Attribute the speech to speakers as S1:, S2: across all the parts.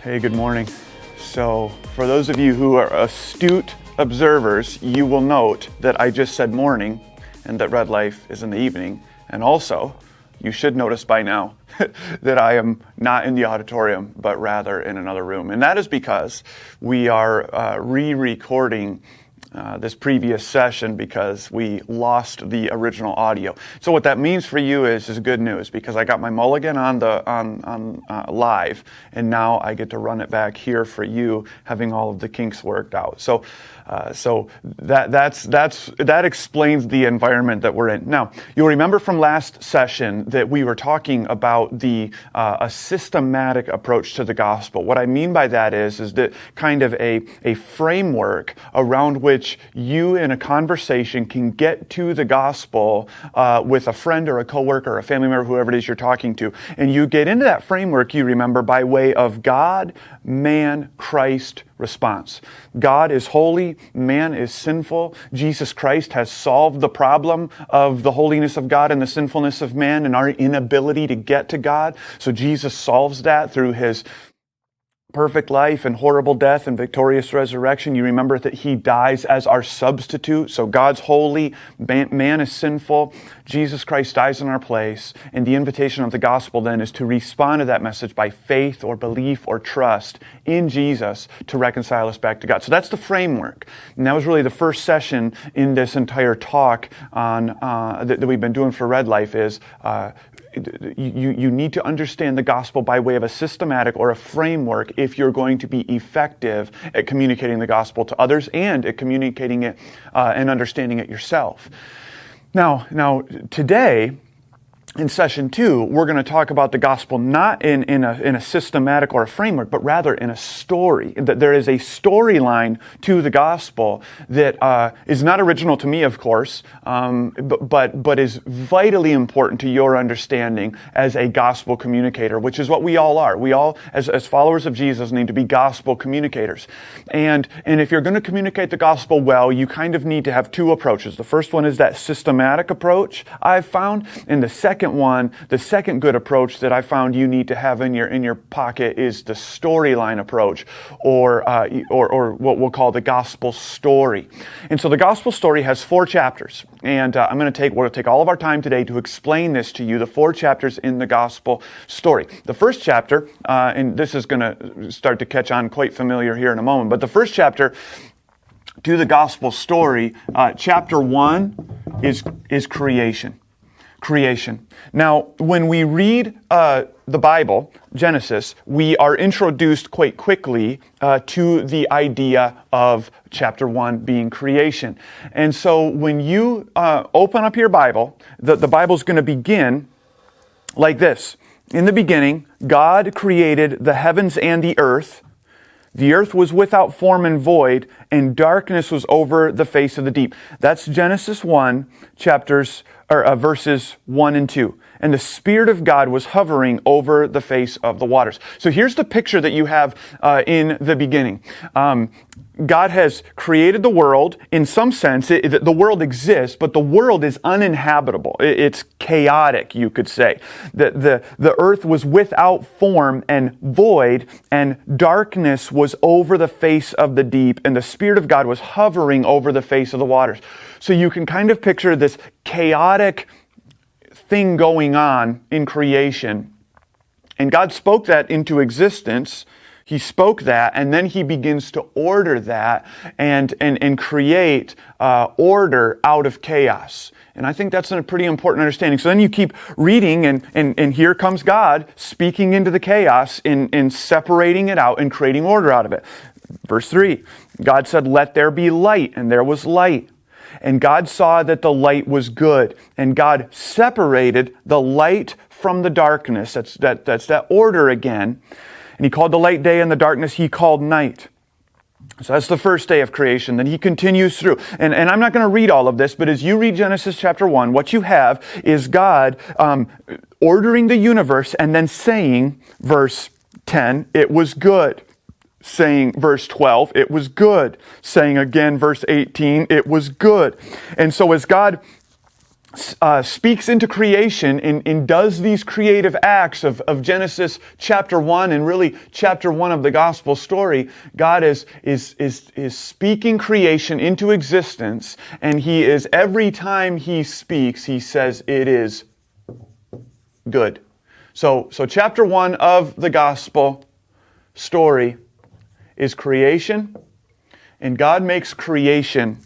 S1: Hey, good morning. So, for those of you who are astute observers, you will note that I just said morning and that RedLife is in the evening. And also, you should notice by now that I am not in the auditorium, but rather in another room. And that is because we are re-recording this previous session because we lost the original audio. So what that means for you is good news, because I got my mulligan on live, and now I get to run it back here for you, having all of the kinks worked out. So that explains the environment that we're in. Now, you'll remember from last session that we were talking about a systematic approach to the gospel. What I mean by that is that kind of a framework around which you in a conversation can get to the gospel with a friend or a coworker or a family member, whoever it is you're talking to. And you get into that framework, you remember, by way of God, man, Christ response. God is holy, man is sinful. Jesus Christ has solved the problem of the holiness of God and the sinfulness of man and our inability to get to God. So Jesus solves that through his perfect life and horrible death and victorious resurrection. You remember that he dies as our substitute. So God's holy, man is sinful. Jesus Christ dies in our place. And the invitation of the gospel then is to respond to that message by faith or belief or trust in Jesus to reconcile us back to God. So that's the framework. And that was really the first session in this entire talk on that we've been doing for RedLife is you need to understand the gospel by way of a systematic or a framework if you're going to be effective at communicating the gospel to others and at communicating it and understanding it yourself. Now today, in session 2, we're going to talk about the gospel not in a systematic or a framework, but rather in a story. That there is a storyline to the gospel that is not original to me, of course, but is vitally important to your understanding as a gospel communicator, which is what we all are. We all, as followers of Jesus, need to be gospel communicators. And if you're going to communicate the gospel well, you kind of need to have two approaches. The first one is that systematic approach I've found, and the second good approach that I found you need to have in your pocket is the storyline approach, or what we'll call the gospel story. And so the gospel story has 4 chapters, and we're going to take all of our time today to explain this to you, the 4 chapters in the gospel story. The first chapter, and this is going to start to catch on quite familiar here in a moment, but the first chapter to the gospel story, chapter 1 is creation. Creation. Now, when we read the Bible, Genesis, we are introduced quite quickly to the idea of chapter 1 being creation. And so when you open up your Bible, the Bible's going to begin like this. In the beginning, God created the heavens and the earth. The earth was without form and void, and darkness was over the face of the deep. That's Genesis 1, verses 1 and 2. And the Spirit of God was hovering over the face of the waters. So here's the picture that you have in the beginning. God has created the world. In some sense, the world exists, but the world is uninhabitable. It's chaotic, you could say. The earth was without form and void, and darkness was over the face of the deep, and the Spirit of God was hovering over the face of the waters. So you can kind of picture this chaotic thing going on in creation. And God spoke that into existence. He spoke that, and then he begins to order that and create order out of chaos. And I think that's a pretty important understanding. So then you keep reading, and here comes God speaking into the chaos in separating it out and creating order out of it. Verse 3, God said, "Let there be light," and there was light. And God saw that the light was good. And God separated the light from the darkness. That's that order again. And he called the light day, and the darkness he called night. So that's the first day of creation. Then he continues through. And I'm not going to read all of this, but as you read Genesis chapter 1, what you have is God ordering the universe and then saying, verse 10, "It was good." Saying, verse 12, "It was good." Saying again, verse 18, "It was good." And so as God speaks into creation and does these creative acts of Genesis chapter 1 and really chapter 1 of the gospel story. God is speaking creation into existence, and He is, every time He speaks, He says it is good. So chapter 1 of the gospel story is creation, and God makes creation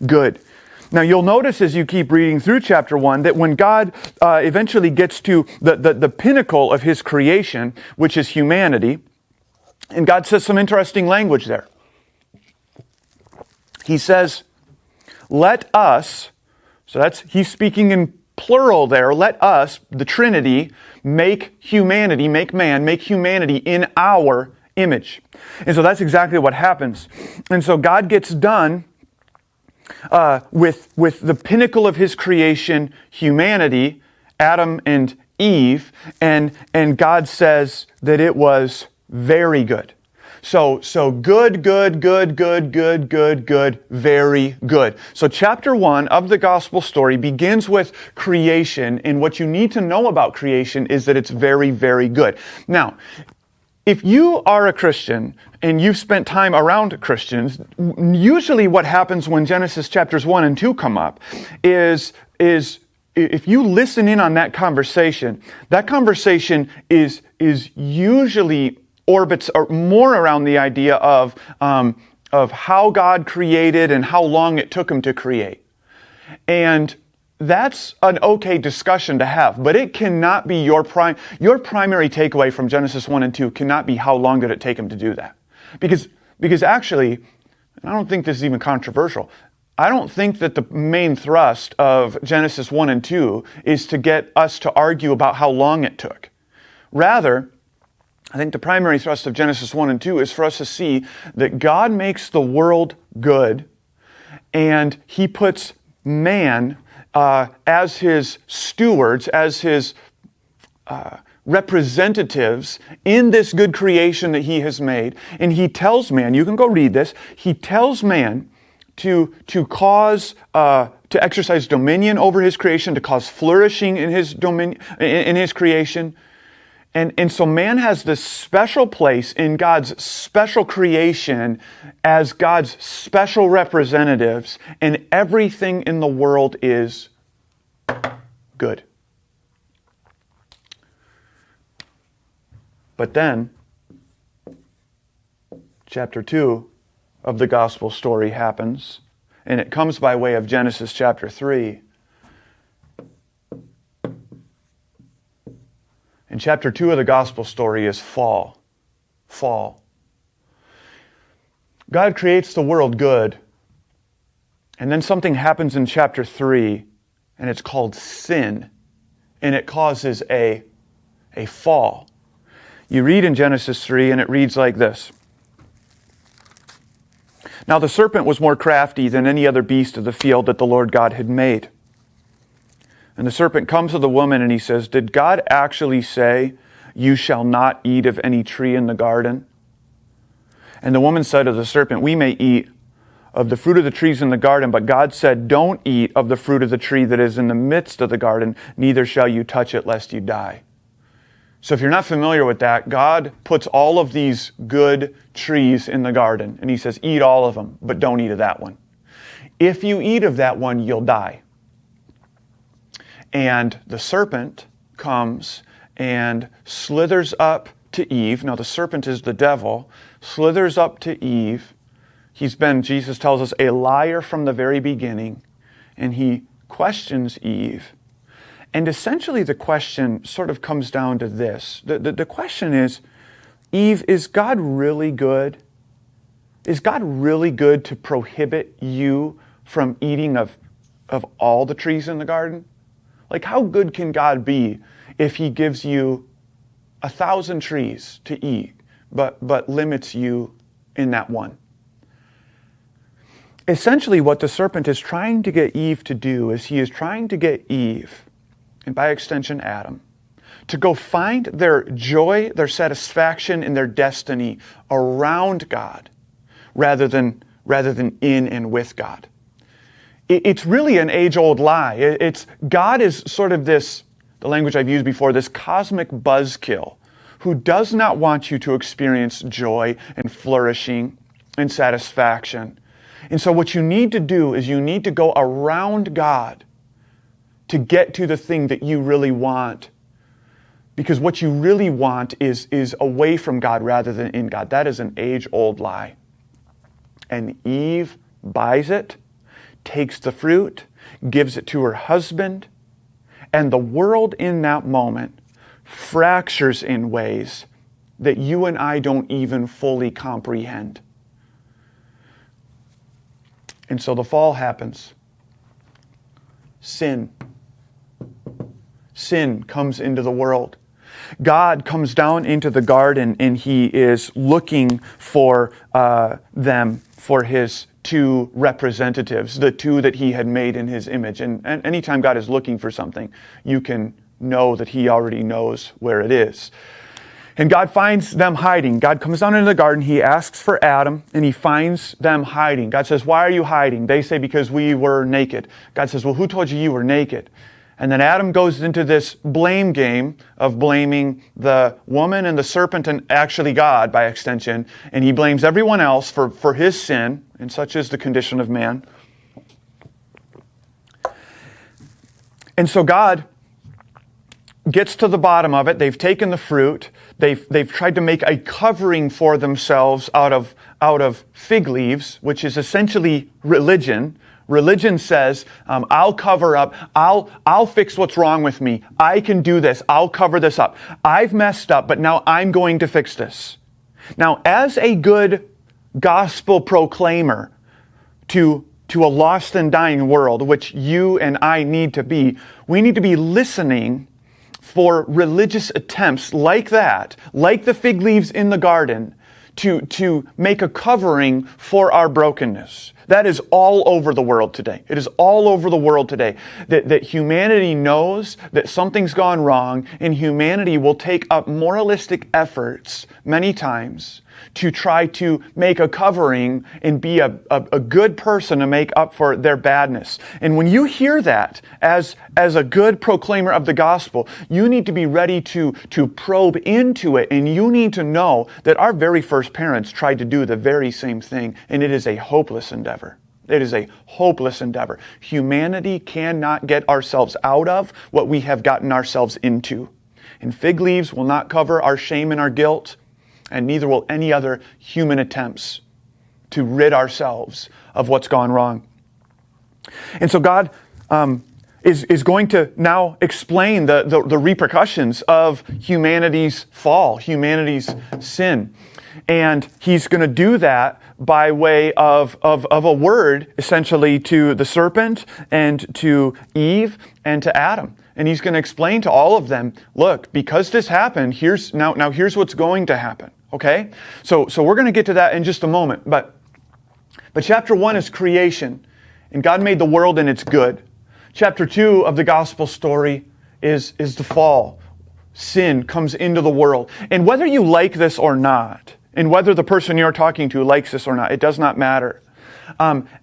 S1: good. Now you'll notice as you keep reading through chapter 1 that when God eventually gets to the pinnacle of His creation, which is humanity, and God says some interesting language there. He says, let us, so He's speaking in plural there, let us, the Trinity, make humanity, make man, make humanity in our image. And so that's exactly what happens. And so God gets done with the pinnacle of His creation, humanity, Adam and Eve, and God says that it was very good. So good, very good. So chapter 1 of the gospel story begins with creation, and what you need to know about creation is that it's very, very good. Now, if you are a Christian and you've spent time around Christians, usually what happens when Genesis chapters 1 and 2 come up is if you listen in on that conversation is usually orbits more around the idea of how God created and how long it took Him to create. And that's an okay discussion to have, but it cannot be your primary takeaway from Genesis 1 and 2 cannot be how long did it take Him to do that. Because actually, and I don't think this is even controversial, I don't think that the main thrust of Genesis 1 and 2 is to get us to argue about how long it took. Rather, I think the primary thrust of Genesis 1 and 2 is for us to see that God makes the world good, and He puts man as His stewards, as His representatives in this good creation that He has made. And He tells man, you can go read this, He tells man to cause, to exercise dominion over His creation, to cause flourishing in His dominion, in His creation. And so man has this special place in God's special creation as God's special representatives, and everything in the world is good. But then, chapter 2 of the gospel story happens, and it comes by way of Genesis chapter 3. And chapter 2 of the gospel story is fall. Fall. God creates the world good, and then something happens in chapter 3, and it's called sin, and it causes a fall. You read in Genesis 3, and it reads like this. Now the serpent was more crafty than any other beast of the field that the Lord God had made. And the serpent comes to the woman and he says, did God actually say, you shall not eat of any tree in the garden? And the woman said to the serpent, we may eat of the fruit of the trees in the garden, but God said, don't eat of the fruit of the tree that is in the midst of the garden, neither shall you touch it lest you die. So if you're not familiar with that, God puts all of these good trees in the garden, and He says, eat all of them, but don't eat of that one. If you eat of that one, you'll die. And the serpent comes and slithers up to Eve. Now the serpent is the devil, slithers up to Eve. He's been, Jesus tells us, a liar from the very beginning, and he questions Eve. And essentially the question sort of comes down to this. The question is, Eve, is God really good? Is God really good to prohibit you from eating of all the trees in the garden? Like, how good can God be if He gives you 1,000 trees to eat, but limits you in that one? Essentially, what the serpent is trying to get Eve to do is he is trying to get Eve, and by extension Adam, to go find their joy, their satisfaction, and their destiny around God rather than in and with God. it's really an age-old lie. God is sort of this, the language I've used before, this cosmic buzzkill who does not want you to experience joy and flourishing and satisfaction. And so what you need to do is you need to go around God to get to the thing that you really want. Because what you really want is away from God rather than in God. That is an age-old lie. And Eve buys it, takes the fruit, gives it to her husband, and the world in that moment fractures in ways that you and I don't even fully comprehend. And so the fall happens. Sin comes into the world. God comes down into the garden and He is looking for them, for His two representatives, the two that He had made in His image. And anytime God is looking for something, you can know that He already knows where it is. And God finds them hiding. God comes down into the garden. He asks for Adam, and He finds them hiding. God says, "Why are you hiding?" They say, "Because we were naked." God says, "Well, who told you were naked?" And then Adam goes into this blame game of blaming the woman and the serpent and actually God by extension. And he blames everyone else for his sin, and such is the condition of man. And so God gets to the bottom of it. They've taken the fruit. They've tried to make a covering for themselves out of fig leaves, which is essentially religion. Religion says, I'll cover up, I'll fix what's wrong with me. I can do this. I'll cover this up. I've messed up, but now I'm going to fix this. Now, as a good gospel proclaimer to a lost and dying world, which you and I need to be, we need to be listening for religious attempts like that, like the fig leaves in the garden, to make a covering for our brokenness. That is all over the world today. It is all over the world today that humanity knows that something's gone wrong, and humanity will take up moralistic efforts many times to try to make a covering and be a good person to make up for their badness. And when you hear that as a good proclaimer of the gospel, you need to be ready to probe into it, and you need to know that our very first parents tried to do the very same thing, and it is a hopeless endeavor. It is a hopeless endeavor. Humanity cannot get ourselves out of what we have gotten ourselves into. And fig leaves will not cover our shame and our guilt, and neither will any other human attempts to rid ourselves of what's gone wrong. And so God is going to now explain the repercussions of humanity's fall, humanity's sin. And He's going to do that by way of a word, essentially, to the serpent and to Eve and to Adam. And He's going to explain to all of them, look, because this happened, here's what's going to happen. Okay? So we're going to get to that in just a moment. But chapter 1 is creation, and God made the world and it's good. Chapter 2 of the gospel story is the fall. Sin comes into the world. And whether you like this or not, and whether the person you're talking to likes this or not, it does not matter.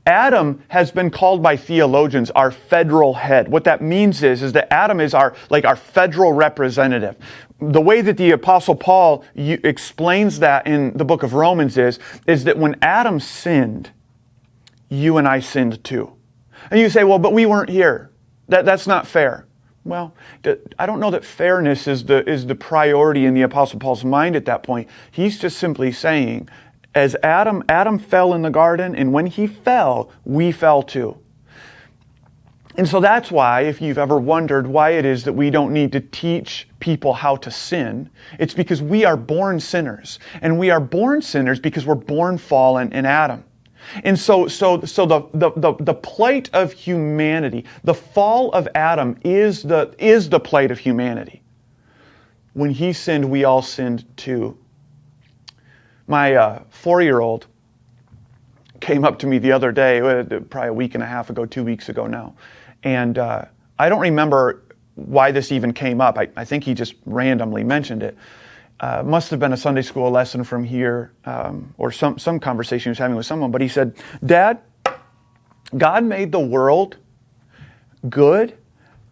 S1: Adam has been called by theologians our federal head. What that means is that Adam is our federal representative. The way that the Apostle Paul explains that in the book of Romans is that when Adam sinned, you and I sinned too. And you say, well, but we weren't here. That's not fair. Well, I don't know that fairness is the priority in the Apostle Paul's mind at that point. He's just simply saying, as Adam fell in the garden, and when he fell, we fell too. And so that's why, if you've ever wondered why it is that we don't need to teach people how to sin, it's because we are born sinners. And we are born sinners because we're born fallen in Adam. And so the plight of humanity, the fall of Adam is the plight of humanity. When he sinned, we all sinned too. My 4-year-old came up to me the other day, probably a week and a half ago, 2 weeks ago now. And I don't remember why this even came up. I think he just randomly mentioned it. Must have been a Sunday school lesson from here, or some conversation he was having with someone. But he said, "Dad, God made the world good,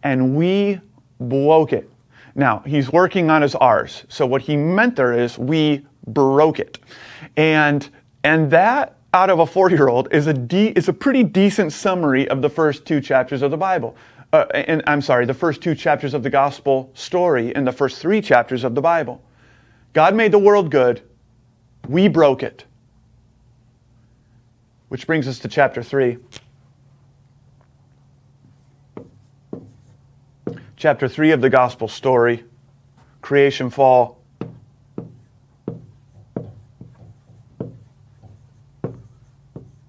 S1: and we broke it. Now, he's working on his R's. So what he meant there is we broke it. And that, out of a 4-year-old, is a pretty decent summary of the first 2 chapters of the Bible. The first 2 chapters of the gospel story and the first 3 chapters of the Bible. God made the world good. We broke it. Which brings us to chapter 3. Chapter 3 of the gospel story. Creation, fall.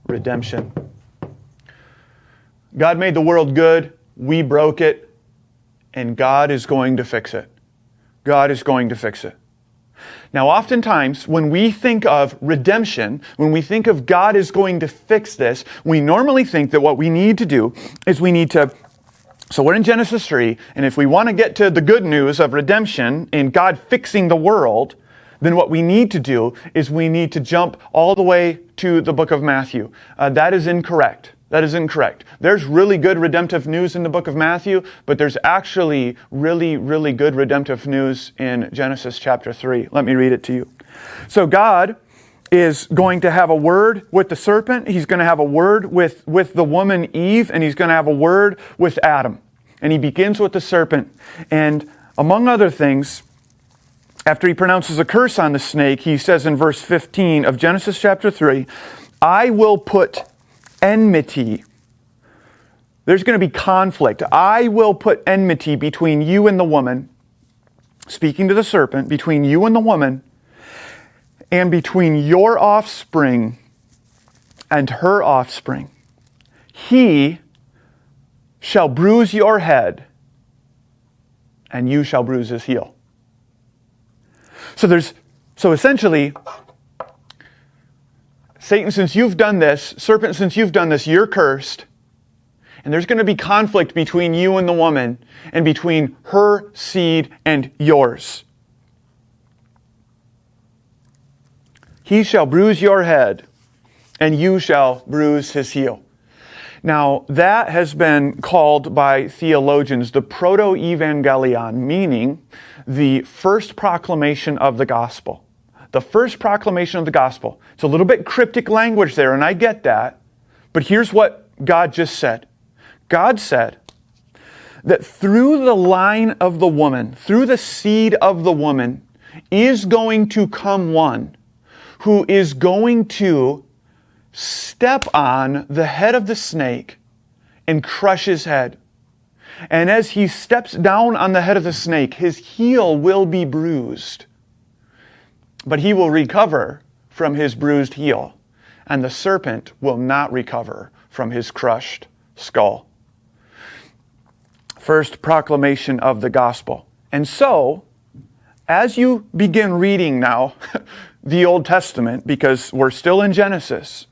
S1: Redemption. God made the world good. We broke it. And God is going to fix it. God is going to fix it. Now, oftentimes, when we think of redemption, when we think of God is going to fix this, we normally think that what we need to do is so we're in Genesis 3, and if we want to get to the good news of redemption and God fixing the world, then what we need to do is we need to jump all the way to the book of Matthew. That is incorrect. That is incorrect. There's really good redemptive news in the book of Matthew, but there's actually really, really good redemptive news in Genesis chapter 3. Let me read it to you. So God is going to have a word with the serpent. He's going to have a word with the woman Eve, and he's going to have a word with Adam. And he begins with the serpent. And among other things, after he pronounces a curse on the snake, he says in verse 15 of Genesis chapter 3, I will put enmity. There's going to be conflict. I will put enmity between you and the woman, speaking to the serpent, between you and the woman, and between your offspring and her offspring. He shall bruise your head, and you shall bruise his heel. So essentially, Satan, since you've done this, serpent, since you've done this, you're cursed. And there's going to be conflict between you and the woman, and between her seed and yours. He shall bruise your head, and you shall bruise his heel. Now, that has been called by theologians the proto-evangelion, meaning the first proclamation of the gospel. The first proclamation of the gospel. It's a little bit cryptic language there, and I get that. But here's what God just said. God said that through the line of the woman, through the seed of the woman, is going to come one who is going to step on the head of the snake and crush his head. And as he steps down on the head of the snake, his heel will be bruised. But he will recover from his bruised heel, and the serpent will not recover from his crushed skull. First proclamation of the gospel. And so, as you begin reading now the Old Testament, because we're still in Genesis,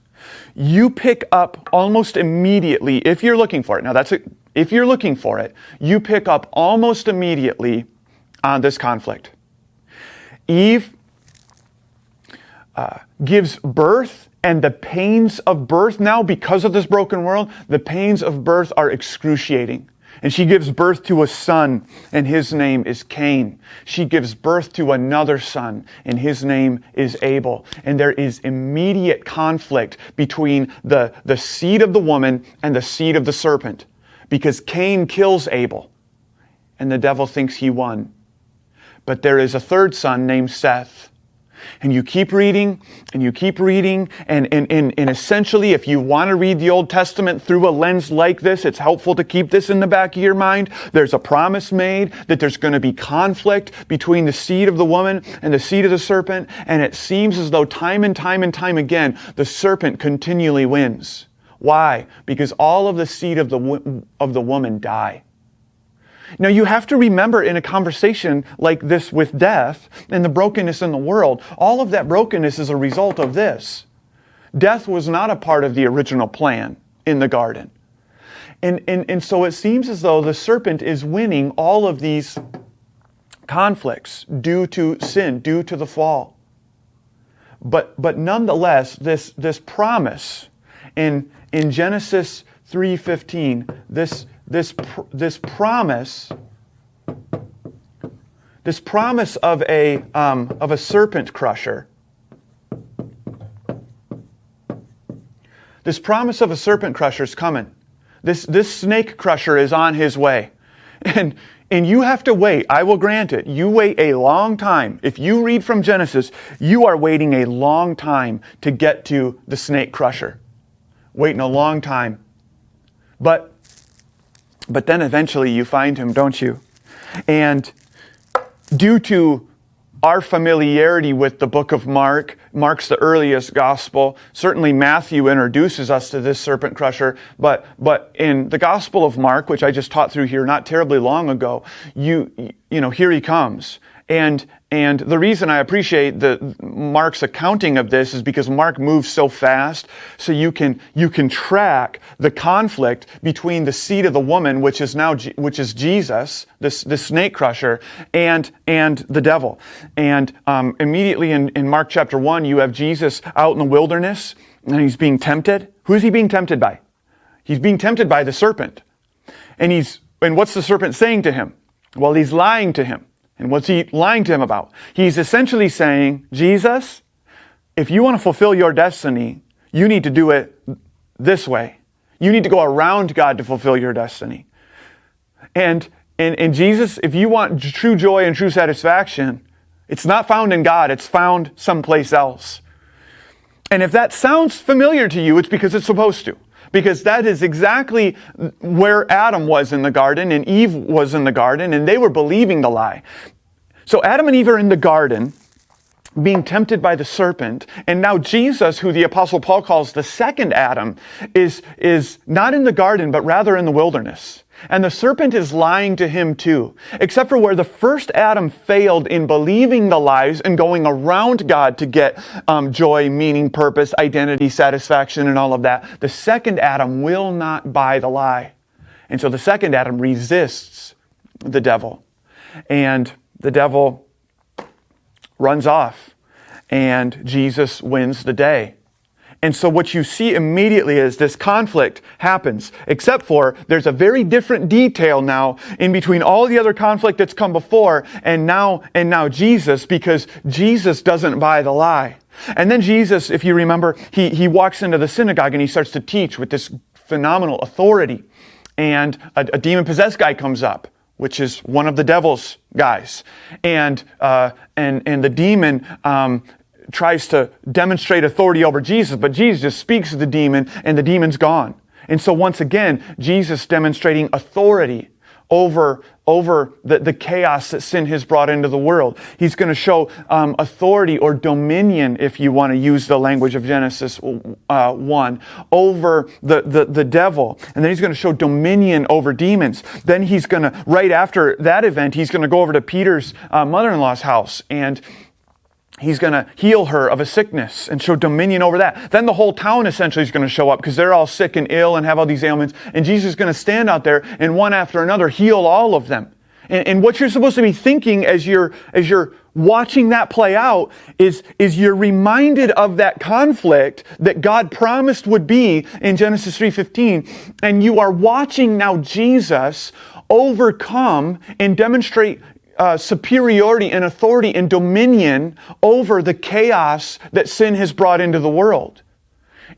S1: you pick up almost immediately, if you're looking for it. Now if you're looking for it, you pick up almost immediately on this conflict. Eve gives birth, and the pains of birth now, because of this broken world, the pains of birth are excruciating. And she gives birth to a son, and his name is Cain. She gives birth to another son, and his name is Abel. And there is immediate conflict between the seed of the woman and the seed of the serpent, because Cain kills Abel, and the devil thinks he won. But there is a third son named Seth. And you keep reading, and you keep reading, and essentially, if you want to read the Old Testament through a lens like this, it's helpful to keep this in the back of your mind. There's a promise made that there's going to be conflict between the seed of the woman and the seed of the serpent, and it seems as though time and time and time again, the serpent continually wins. Why? Because all of the seed of the woman die. Now, you have to remember, in a conversation like this with death and the brokenness in the world, all of that brokenness is a result of this. Death was not a part of the original plan in the garden. And so it seems as though the serpent is winning all of these conflicts due to sin, due to the fall. But nonetheless, this promise in Genesis 3:15, this promise of a serpent crusher. This promise of a serpent crusher is coming. This snake crusher is on his way. And you have to wait. I will grant it. You wait a long time. If you read from Genesis, you are waiting a long time to get to the snake crusher. Waiting a long time. But then eventually you find him, don't you? And due to our familiarity with the book of Mark, Mark's the earliest gospel. Certainly Matthew introduces us to this serpent crusher, but in the Gospel of Mark, which I just taught through here not terribly long ago, you know, here he comes. And the reason I appreciate Mark's accounting of this is because Mark moves so fast, so you can track the conflict between the seed of the woman, which is Jesus, this snake crusher, and the devil. And immediately in Mark chapter 1, you have Jesus out in the wilderness, and he's being tempted. Who is he being tempted by? He's being tempted by the serpent. And what's the serpent saying to him? Well, he's lying to him. And what's he lying to him about? He's essentially saying, Jesus, if you want to fulfill your destiny, you need to do it this way. You need to go around God to fulfill your destiny. And Jesus, if you want true joy and true satisfaction, it's not found in God, it's found someplace else. And if that sounds familiar to you, it's because it's supposed to. Because that is exactly where Adam was in the garden and Eve was in the garden, and they were believing the lie. So Adam and Eve are in the garden, being tempted by the serpent, and now Jesus, who the Apostle Paul calls the second Adam, is not in the garden, but rather in the wilderness. And the serpent is lying to him too, except for where the first Adam failed in believing the lies and going around God to get joy, meaning, purpose, identity, satisfaction, and all of that. The second Adam will not buy the lie. And so the second Adam resists the devil. And the devil runs off, and Jesus wins the day. And so what you see immediately is this conflict happens, except for there's a very different detail now in between all the other conflict that's come before and now Jesus, because Jesus doesn't buy the lie. And then Jesus, if you remember, he walks into the synagogue and he starts to teach with this phenomenal authority. And a demon-possessed guy comes up, which is one of the devil's guys. And the demon tries to demonstrate authority over Jesus, but Jesus just speaks to the demon and the demon's gone. And so once again, Jesus demonstrating authority over the chaos that sin has brought into the world. He's going to show authority or dominion, if you want to use the language of Genesis 1, over the devil. And then he's going to show dominion over demons. Then he's going to, right after that event, he's going to go over to Peter's mother-in-law's house, and he's going to heal her of a sickness and show dominion over that. Then the whole town essentially is going to show up because they're all sick and ill and have all these ailments. And Jesus is going to stand out there and one after another heal all of them. And what you're supposed to be thinking as you're watching that play out is you're reminded of that conflict that God promised would be in Genesis 3:15. And you are watching now Jesus overcome and demonstrate superiority and authority and dominion over the chaos that sin has brought into the world.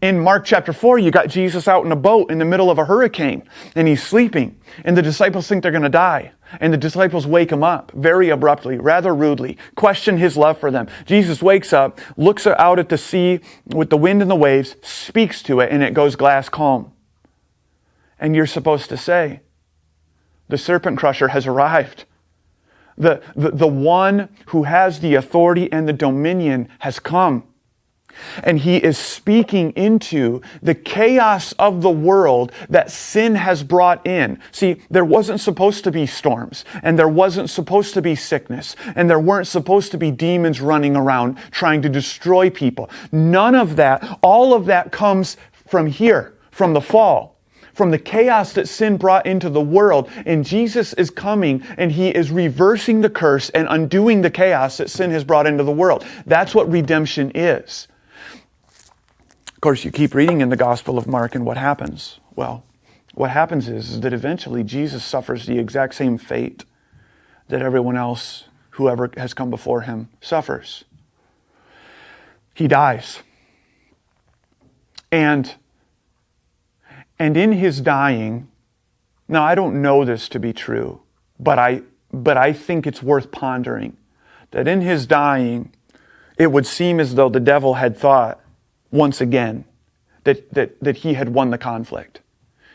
S1: In Mark chapter 4, you got Jesus out in a boat in the middle of a hurricane, and he's sleeping, and the disciples think they're going to die. And the disciples wake him up very abruptly, rather rudely, question his love for them. Jesus wakes up, looks out at the sea with the wind and the waves, speaks to it, and it goes glass calm. And you're supposed to say, the serpent crusher has arrived. The one who has the authority and the dominion has come. And he is speaking into the chaos of the world that sin has brought in. See, there wasn't supposed to be storms, and there wasn't supposed to be sickness, and there weren't supposed to be demons running around trying to destroy people. None of that, all of that comes from here, from the fall, from the chaos that sin brought into the world. And Jesus is coming and he is reversing the curse and undoing the chaos that sin has brought into the world. That's what redemption is. course, you keep reading in the Gospel of Mark, and what happens? Well, what happens is that eventually Jesus suffers the exact same fate that everyone else, whoever has come before him, suffers. He dies. And in his dying, now I don't know this to be true, but I think it's worth pondering that in his dying, it would seem as though the devil had thought once again that he had won the conflict.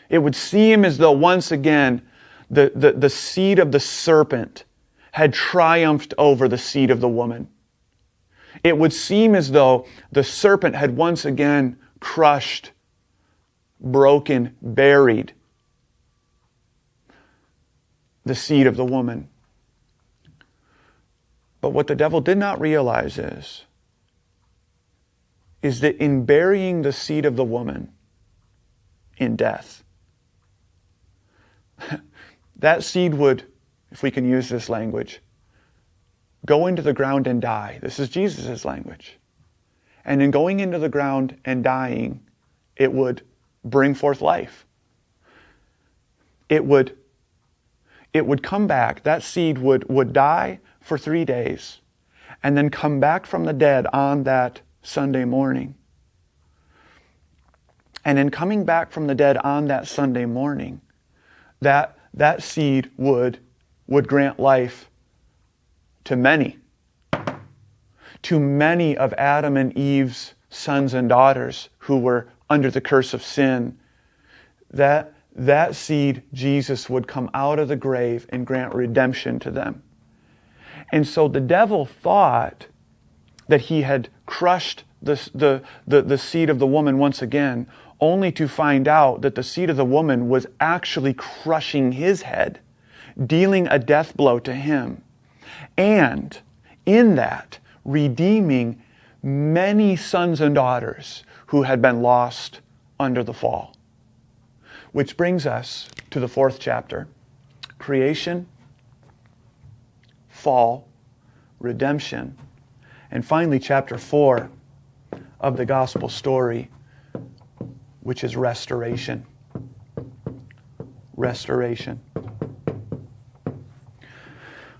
S1: It would seem as though once again the seed of the serpent had triumphed over the seed of the woman. It would seem as though the serpent had once again crushed, broken, buried the seed of the woman. But what the devil did not realize is that in burying the seed of the woman in death, that seed would, if we can use this language, go into the ground and die. This is Jesus' language. And in going into the ground and dying, it would bring forth life. It would come back. That seed would die for 3 days and then come back from the dead on that Sunday morning. And in coming back from the dead on that Sunday morning, that seed would grant life to many of Adam and Eve's sons and daughters who were under the curse of sin. That seed, Jesus, would come out of the grave and grant redemption to them. And so the devil thought that he had crushed the seed of the woman once again, only to find out that the seed of the woman was actually crushing his head, dealing a death blow to him, and in that redeeming many sons and daughters who had been lost under the fall. Which brings us to the 4th chapter: creation, fall, redemption, and finally chapter 4 of the gospel story, which is restoration. Restoration.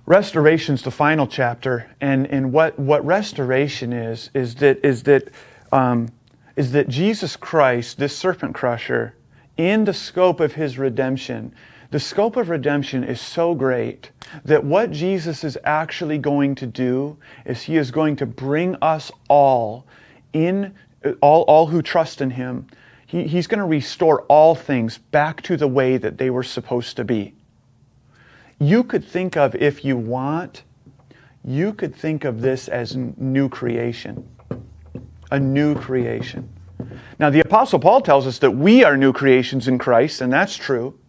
S1: Restoration's the final chapter, and what restoration is that Jesus Christ, this serpent crusher, in the scope of his redemption, the scope of redemption is so great that what Jesus is actually going to do is he is going to bring us all who trust in him. He's going to restore all things back to the way that they were supposed to be. You could think of, if you want, you could think of this as new creation. A new creation. Now, the Apostle Paul tells us that we are new creations in Christ, and that's true.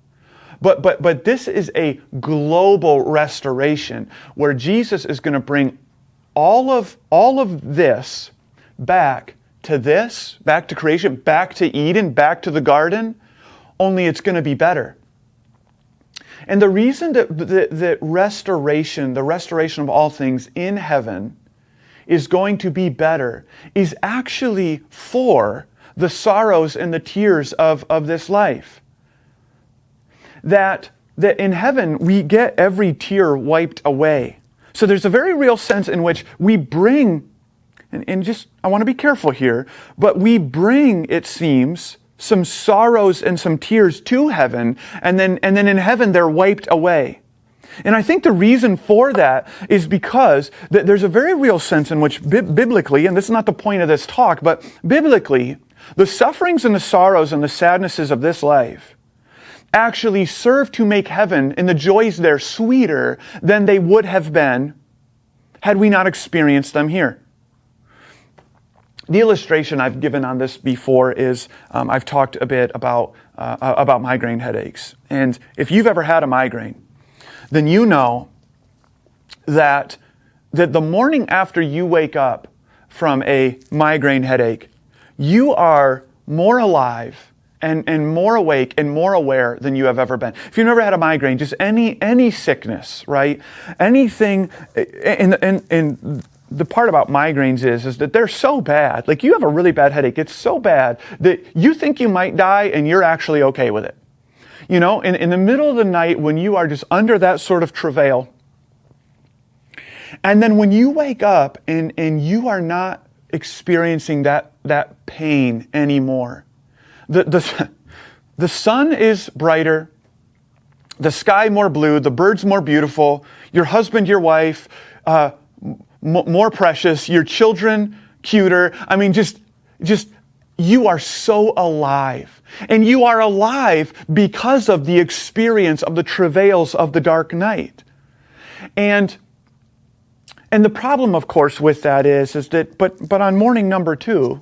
S1: But this is a global restoration where Jesus is going to bring all of this back to creation, back to Eden, back to the garden, only it's going to be better. And the reason that restoration, the restoration of all things in heaven, is going to be better is actually for the sorrows and the tears of this life. That in heaven we get every tear wiped away. So there's a very real sense in which we bring, and just, I want to be careful here, but we bring, it seems, some sorrows and some tears to heaven, and then in heaven they're wiped away. And I think the reason for that is because there's a very real sense in which biblically, and this is not the point of this talk, but biblically, the sufferings and the sorrows and the sadnesses of this life actually serve to make heaven and the joys there sweeter than they would have been had we not experienced them here. The illustration I've given on this before is I've talked a bit about migraine headaches. And if you've ever had a migraine, then you know that the morning after you wake up from a migraine headache, you are more alive and more awake and more aware than you have ever been. If you've never had a migraine, just any sickness, right? Anything, and the part about migraines is that they're so bad. Like, you have a really bad headache. It's so bad that you think you might die and you're actually okay with it. You know, in the middle of the night when you are just under that sort of travail, and then when you wake up and you are not experiencing that pain anymore, the sun is brighter, the sky more blue, the birds more beautiful, your husband, your wife, more precious, your children cuter. I mean, just you are so alive. And you are alive because of the experience of the travails of the dark night. And the problem, of course, with that is that, but on morning number 2,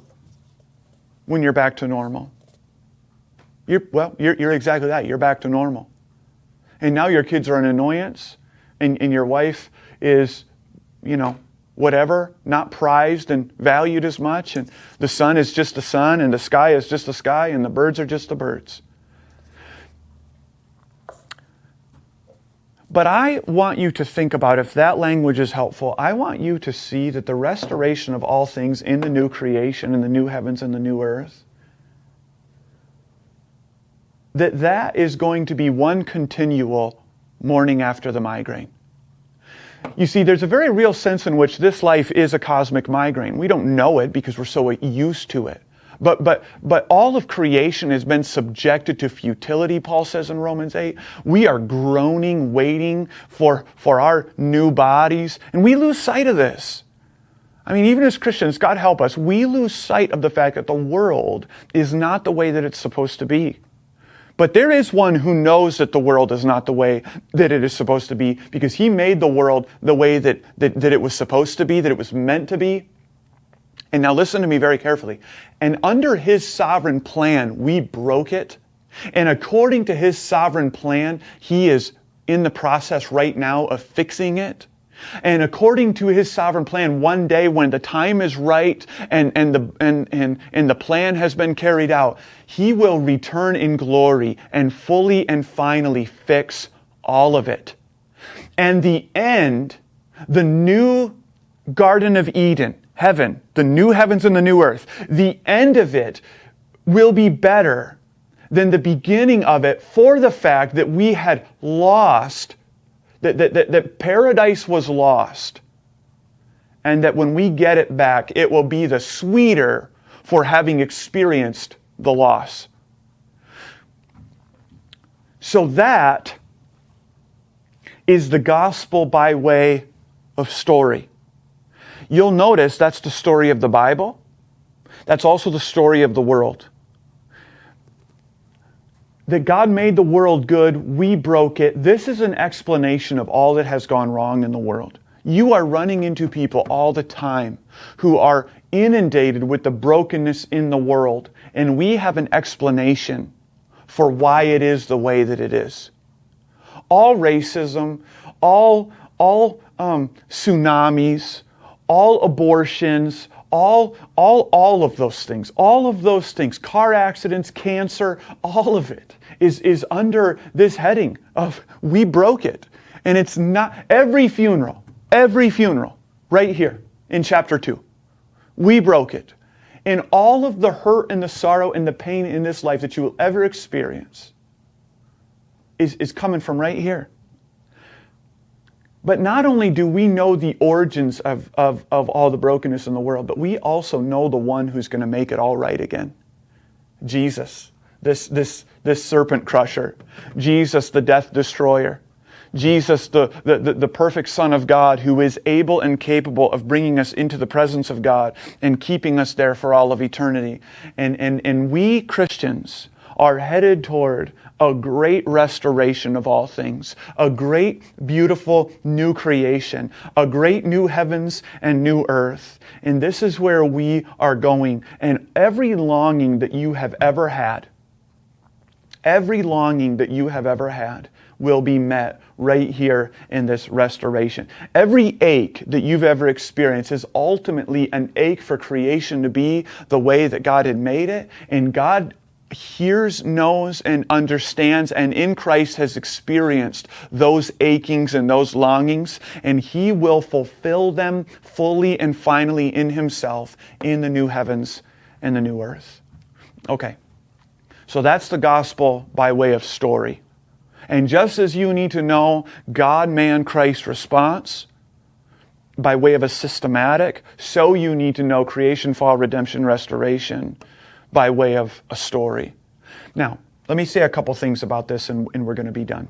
S1: when you're back to normal, you're exactly that. You're back to normal. And now your kids are an annoyance, and your wife is, whatever, not prized and valued as much, and the sun is just the sun, and the sky is just the sky, and the birds are just the birds. But I want you to think about, if that language is helpful, I want you to see that the restoration of all things in the new creation, in the new heavens and the new earth, that is going to be one continual morning after the migraine. You see, there's a very real sense in which this life is a cosmic migraine. We don't know it because we're so used to it. But all of creation has been subjected to futility, Paul says in Romans 8. We are groaning, waiting for our new bodies, and we lose sight of this. I mean, even as Christians, God help us, we lose sight of the fact that the world is not the way that it's supposed to be. But there is one who knows that the world is not the way that it is supposed to be, because he made the world the way that it was supposed to be, that it was meant to be. And now listen to me very carefully. And under his sovereign plan, we broke it. And according to his sovereign plan, he is in the process right now of fixing it. And according to his sovereign plan, one day when the time is right and the plan has been carried out, he will return in glory and fully and finally fix all of it. And the end, the new Garden of Eden, heaven, the new heavens and the new earth, the end of it will be better than the beginning of it, for the fact that we had lost, that paradise was lost, and that when we get it back, it will be the sweeter for having experienced the loss. So that is the gospel by way of story. You'll notice that's the story of the Bible. That's also the story of the world. That God made the world good, we broke it. This is an explanation of all that has gone wrong in the world. You are running into people all the time who are inundated with the brokenness in the world, and we have an explanation for why it is the way that it is. All racism, all tsunamis, all abortions, all of those things, car accidents, cancer, all of it is under this heading of we broke it. And it's not every funeral, right here in chapter 2, we broke it. And all of the hurt and the sorrow and the pain in this life that you will ever experience is coming from right here. But not only do we know the origins of all the brokenness in the world, but we also know the one who's going to make it all right again. Jesus, this serpent crusher. Jesus, the death destroyer. Jesus, the perfect Son of God, who is able and capable of bringing us into the presence of God and keeping us there for all of eternity. And we Christians are headed toward a great restoration of all things, a great, beautiful new creation, a great new heavens and new earth. And this is where we are going. And every longing that you have ever had, will be met right here in this restoration. Every ache that you've ever experienced is ultimately an ache for creation to be the way that God had made it. And God hears, knows, and understands, and in Christ has experienced those achings and those longings, and he will fulfill them fully and finally in himself in the new heavens and the new earth. Okay, so that's the gospel by way of story. And just as you need to know God, man, Christ response by way of a systematic, so you need to know creation, fall, redemption, restoration by way of a story. Now, let me say a couple things about this and we're going to be done.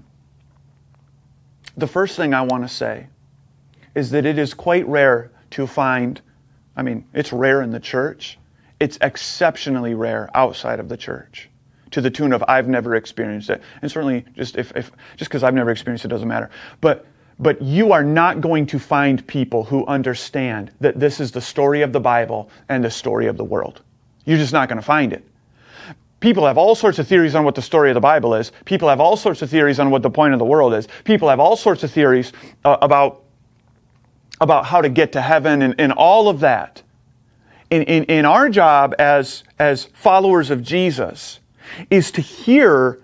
S1: The first thing I want to say is that it is quite rare to find, it's rare in the church. It's exceptionally rare outside of the church, to the tune of I've never experienced it. And certainly just because I've never experienced it doesn't matter. But you are not going to find people who understand that this is the story of the Bible and the story of the world. You're just not going to find it. People have all sorts of theories on what the story of the Bible is. People have all sorts of theories on what the point of the world is. People have all sorts of theories about how to get to heaven and all of that. In our job as followers of Jesus is to hear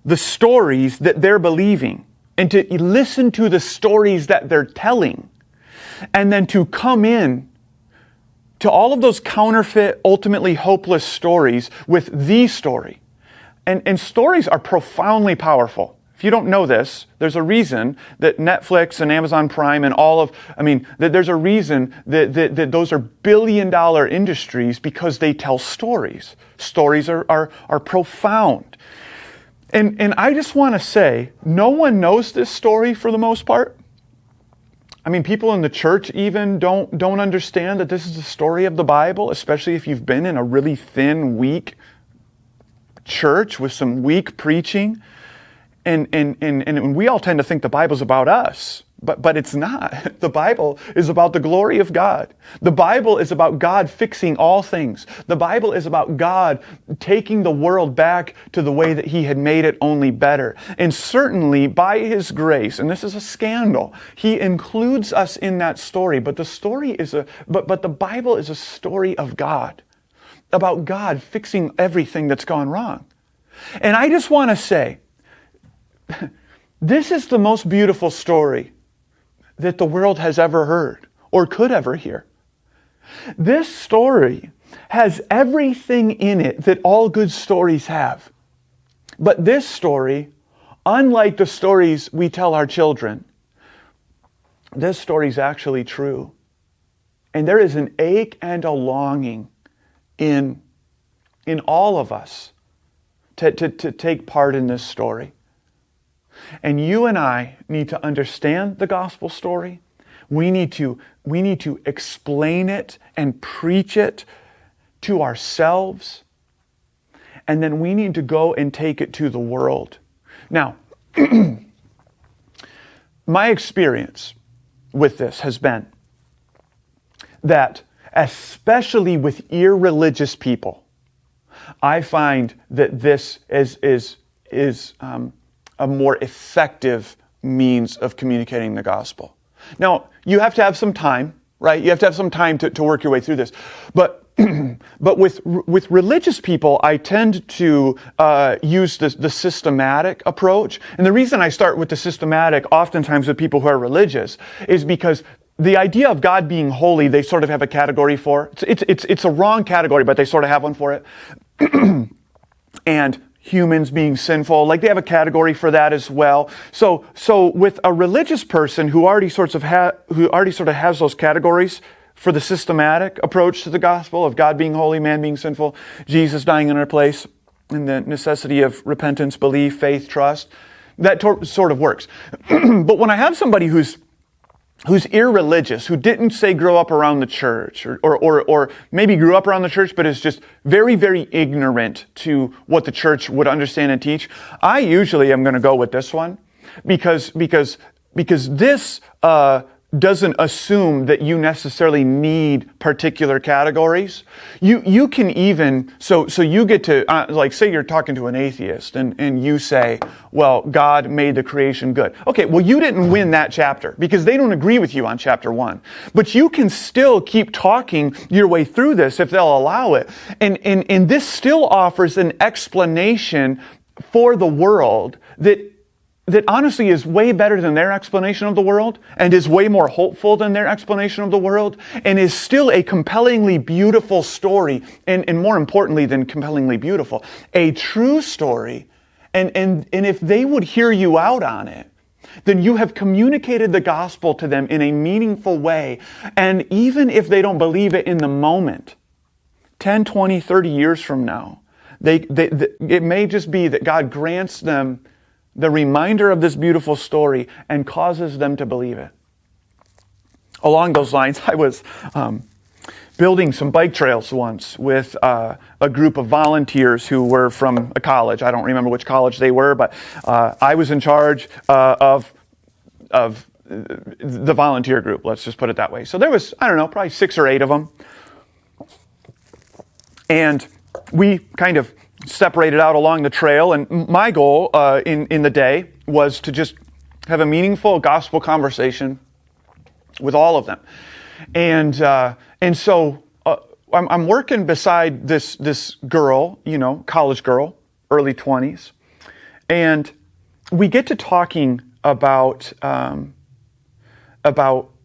S1: the stories that they're believing and to listen to the stories that they're telling, and then to come in to all of those counterfeit, ultimately hopeless stories with the story. And stories are profoundly powerful. If you don't know this, there's a reason that Netflix and Amazon Prime and there's a reason that those are billion-dollar industries, because they tell stories. Stories are profound. And I just want to say, no one knows this story for the most part. People in the church even don't understand that this is the story of the Bible, especially if you've been in a really thin, weak church with some weak preaching. And we all tend to think the Bible's about us, but it's not. The Bible is about the glory of God. The Bible is about God fixing all things. The Bible is about God taking the world back to the way that He had made it, only better. And certainly by His grace, and this is a scandal, He includes us in that story. But the Bible is a story of God, about God fixing everything that's gone wrong. And I just want to say, this is the most beautiful story that the world has ever heard or could ever hear. This story has everything in it that all good stories have. But this story, unlike the stories we tell our children, this story is actually true. And there is an ache and a longing in all of us to take part in this story. And you and I need to understand the gospel story. We need to explain it and preach it to ourselves. And then we need to go and take it to the world. Now, my experience with this has been that, especially with irreligious people, I find that this is a more effective means of communicating the gospel. Now, you have to have some time, right? You have to have some time to work your way through this. But with religious people, I tend to use the systematic approach. And the reason I start with the systematic, oftentimes with people who are religious, is because the idea of God being holy, they sort of have a category for. It's a wrong category, but they sort of have one for it. And humans being sinful, like they have a category for that as well. So with a religious person who already sort of has those categories for the systematic approach to the gospel of God being holy, man being sinful, Jesus dying in our place, and the necessity of repentance, belief, faith, trust, that sort of works. But when I have somebody who's irreligious, who didn't say grow up around the church, or maybe grew up around the church, but is just very, very ignorant to what the church would understand and teach, I usually am going to go with this one, because this doesn't assume that you necessarily need particular categories. You can even, so you get to, like say you're talking to an atheist and you say, well, God made the creation good. Okay, well you didn't win that chapter because they don't agree with you on chapter 1. But you can still keep talking your way through this if they'll allow it. And this still offers an explanation for the world that honestly is way better than their explanation of the world and is way more hopeful than their explanation of the world and is still a compellingly beautiful story and more importantly than compellingly beautiful, a true story. And if they would hear you out on it, then you have communicated the gospel to them in a meaningful way. And even if they don't believe it in the moment, 10, 20, 30 years from now, it may just be that God grants them the reminder of this beautiful story and causes them to believe it. Along those lines, I was building some bike trails once with a group of volunteers who were from a college. I don't remember which college they were, but I was in charge of the volunteer group. Let's just put it that way. So there was, I don't know, probably 6 or 8 of them. And we kind of separated out along the trail, and my goal in the day was to just have a meaningful gospel conversation with all of them. And so I'm working beside this girl, college girl, early 20s, and we get to talking about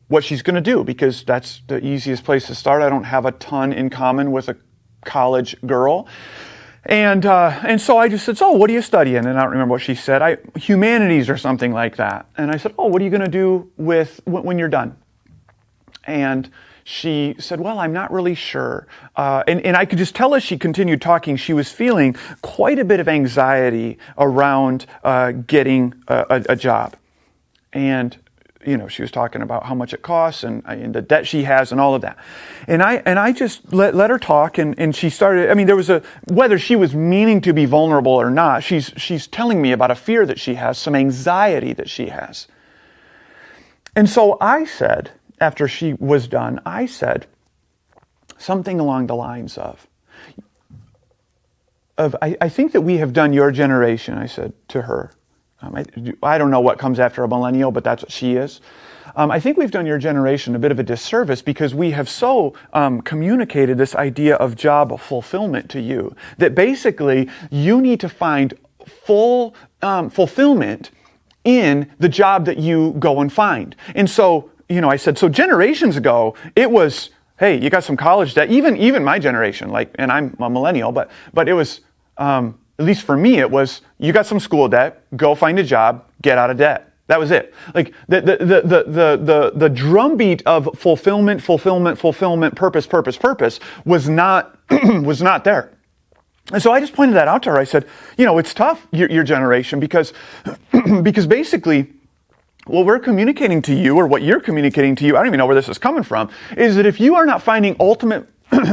S1: what she's going to do because that's the easiest place to start. I don't have a ton in common with a college girl. And so I just said, so what are you studying? And I don't remember what she said. Humanities or something like that. And I said, oh, what are you going to do when you're done? And she said, well, I'm not really sure. And I could just tell as she continued talking, she was feeling quite a bit of anxiety around getting a job. And she was talking about how much it costs and the debt she has and all of that. And I just let her talk and she started, there was whether she was meaning to be vulnerable or not, she's telling me about a fear that she has, some anxiety that she has. And so I said, after she was done, I said something along the lines of I think that we have done your generation, I said to her. I don't know what comes after a millennial, but that's what she is. I think we've done your generation a bit of a disservice because we have so communicated this idea of job fulfillment to you that basically you need to find full fulfillment in the job that you go and find. And so, I said, so generations ago, it was, hey, you got some college debt, even my generation, and I'm a millennial, but it was, at least for me, it was, you got some school debt, go find a job, get out of debt. That was it. Like the drumbeat of fulfillment, purpose was not was not there. And so I just pointed that out to her. I said, it's tough, your generation, because basically what we're communicating to you, or what you're communicating to you, I don't even know where this is coming from, is that if you are not finding ultimate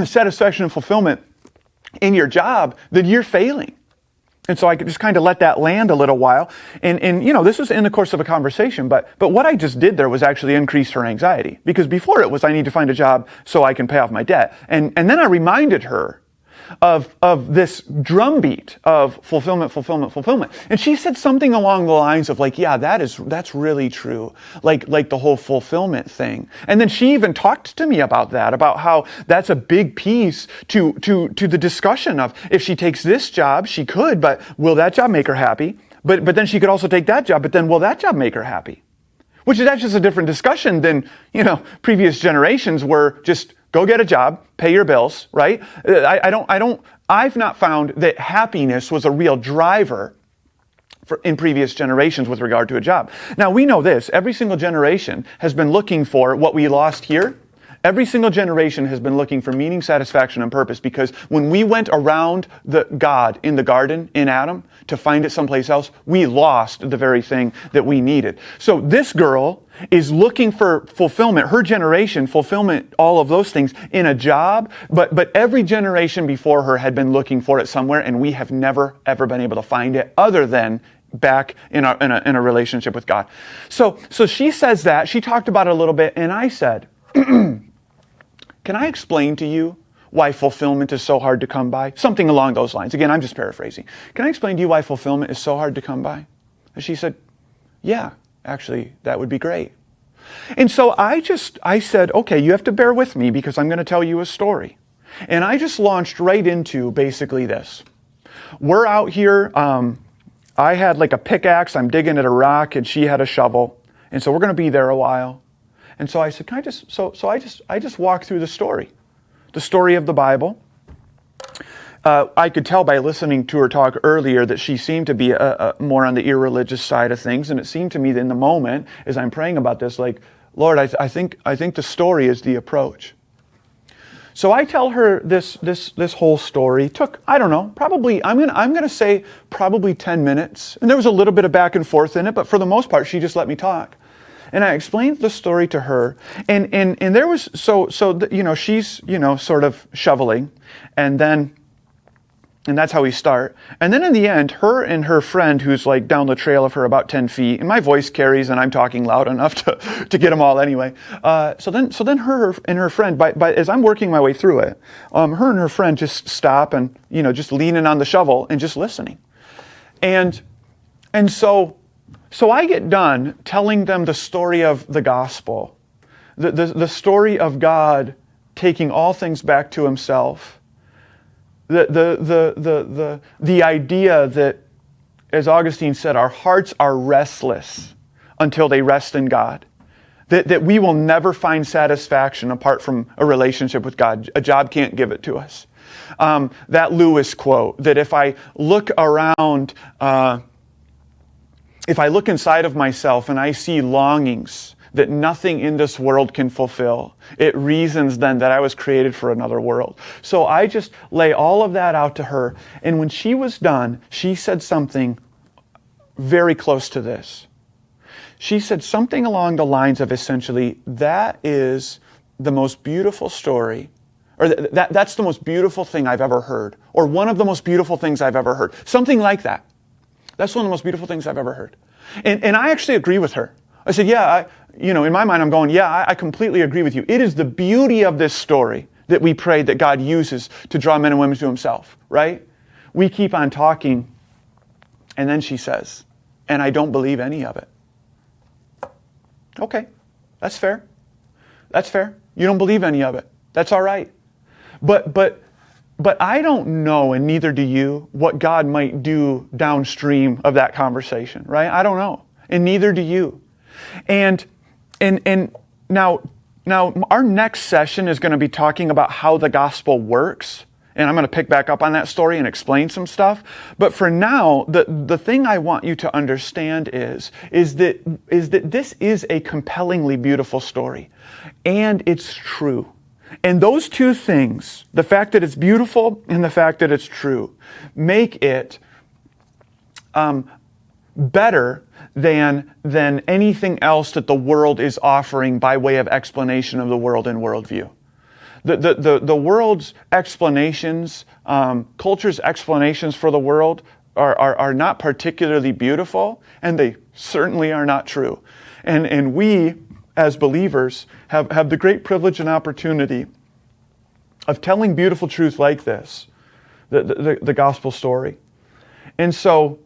S1: satisfaction and fulfillment in your job, then you're failing. And so I could just kind of let that land a little while. And this was in the course of a conversation, but what I just did there was actually increase her anxiety. Because before it was, I need to find a job so I can pay off my debt. And then I reminded her of this drumbeat of fulfillment. And she said something along the lines of yeah, that's really true. Like the whole fulfillment thing. And then she even talked to me about that, about how that's a big piece to the discussion of if she takes this job, she could, but will that job make her happy? But then she could also take that job, but then will that job make her happy? Which is actually just a different discussion than, previous generations were just go get a job, pay your bills, right? I've not found that happiness was a real driver in previous generations with regard to a job. Now we know this, every single generation has been looking for what we lost here. Every single generation has been looking for meaning, satisfaction, and purpose, because when we went around God in the garden in Adam to find it someplace else, we lost the very thing that we needed. So this girl is looking for fulfillment, her generation, fulfillment, all of those things in a job, but every generation before her had been looking for it somewhere, and we have never, ever been able to find it other than back in a relationship with God. So she says that. She talked about it a little bit, and I said, can I explain to you why fulfillment is so hard to come by? Something along those lines. Again, I'm just paraphrasing. Can I explain to you why fulfillment is so hard to come by? And she said, yeah, actually, that would be great. And so I said, okay, you have to bear with me because I'm going to tell you a story. And I just launched right into basically this. We're out here. I had like a pickaxe. I'm digging at a rock, and she had a shovel. And so we're going to be there a while. And so I said, can I just, so I just walked through the story of the Bible. I could tell by listening to her talk earlier that she seemed to be more on the irreligious side of things. And it seemed to me that in the moment, as I'm praying about this, like, Lord, I think the story is the approach. So I tell her this whole story. Took, I don't know, probably, I'm gonna say probably 10 minutes. And there was a little bit of back and forth in it, but for the most part, she just let me talk. And I explained the story to her, and there was, she's, sort of shoveling, and that's how we start. And then in the end, her and her friend, who's like down the trail of her about 10 feet, and my voice carries and I'm talking loud enough to get them all anyway. So then her and her friend, as I'm working my way through it, her and her friend just stop and, just leaning on the shovel and just listening. And so I get done telling them the story of the gospel, the story of God taking all things back to himself. The idea that, as Augustine said, our hearts are restless until they rest in God. That we will never find satisfaction apart from a relationship with God. A job can't give it to us. That Lewis quote, that if I look around, if I look inside of myself and I see longings that nothing in this world can fulfill, it reasons then that I was created for another world. So I just lay all of that out to her. And when she was done, she said something very close to this. She said something along the lines of essentially, that is the most beautiful story, or that's the most beautiful thing I've ever heard, or one of the most beautiful things I've ever heard. Something like that. That's one of the most beautiful things I've ever heard. And I actually agree with her. I said, yeah, in my mind I'm going, yeah, I completely agree with you. It is the beauty of this story that we pray that God uses to draw men and women to himself, right? We keep on talking, and then she says, and I don't believe any of it. Okay, that's fair. That's fair. You don't believe any of it. That's all right. But I don't know, and neither do you, what God might do downstream of that conversation, right? I don't know, and neither do you. And now our next session is going to be talking about how the gospel works. And I'm going to pick back up on that story and explain some stuff. But for now, the thing I want you to understand is that this is a compellingly beautiful story. And it's true. And those two things, the fact that it's beautiful and the fact that it's true, make it better than anything else that the world is offering by way of explanation of the world and worldview. The world's explanations, culture's explanations for the world are not particularly beautiful, and they certainly are not true. And we, as believers, have the great privilege and opportunity of telling beautiful truth like this, the gospel story. And so,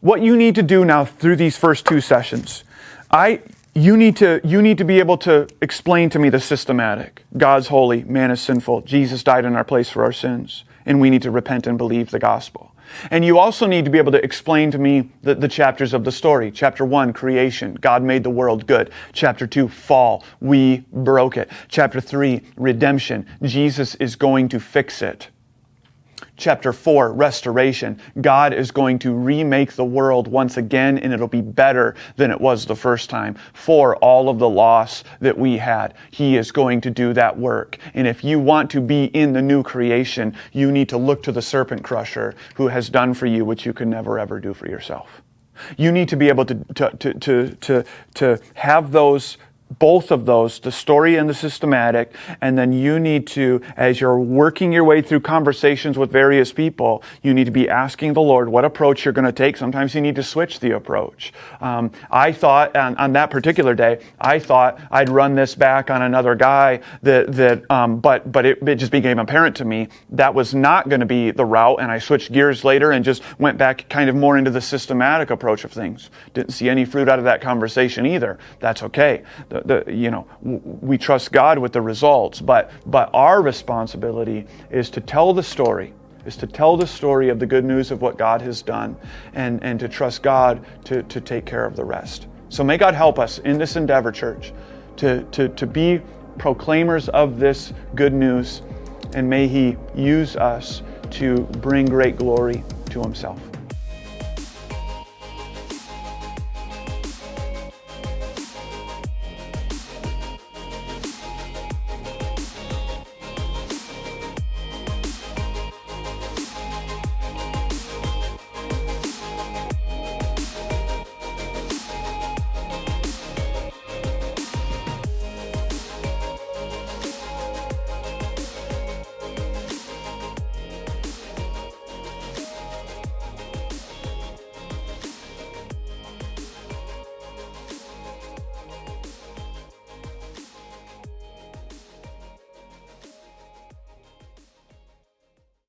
S1: what you need to do now through these first two sessions, you need to be able to explain to me the systematic. God's holy, man is sinful, Jesus died in our place for our sins, and we need to repent and believe the gospel. And you also need to be able to explain to me the chapters of the story. Chapter 1, creation, God made the world good. Chapter 2, fall, we broke it. Chapter 3, redemption, Jesus is going to fix it. Chapter 4, restoration. God is going to remake the world once again, and it'll be better than it was the first time. For all of the loss that we had, He is going to do that work. And if you want to be in the new creation, you need to look to the serpent crusher who has done for you what you can never ever do for yourself. You need to be able to have those both of those, the story and the systematic, and then you need to, as you're working your way through conversations with various people, you need to be asking the Lord what approach you're going to take. Sometimes you need to switch the approach. I thought on that particular day, I thought I'd run this back on another guy but it just became apparent to me that was not going to be the route, and I switched gears later and just went back kind of more into the systematic approach of things. Didn't see any fruit out of that conversation either. That's okay. We trust God with the results, but our responsibility is to tell the story, of the good news of what God has done, and to trust God to take care of the rest. So may God help us in this endeavor, church, to be proclaimers of this good news, and may He use us to bring great glory to Himself.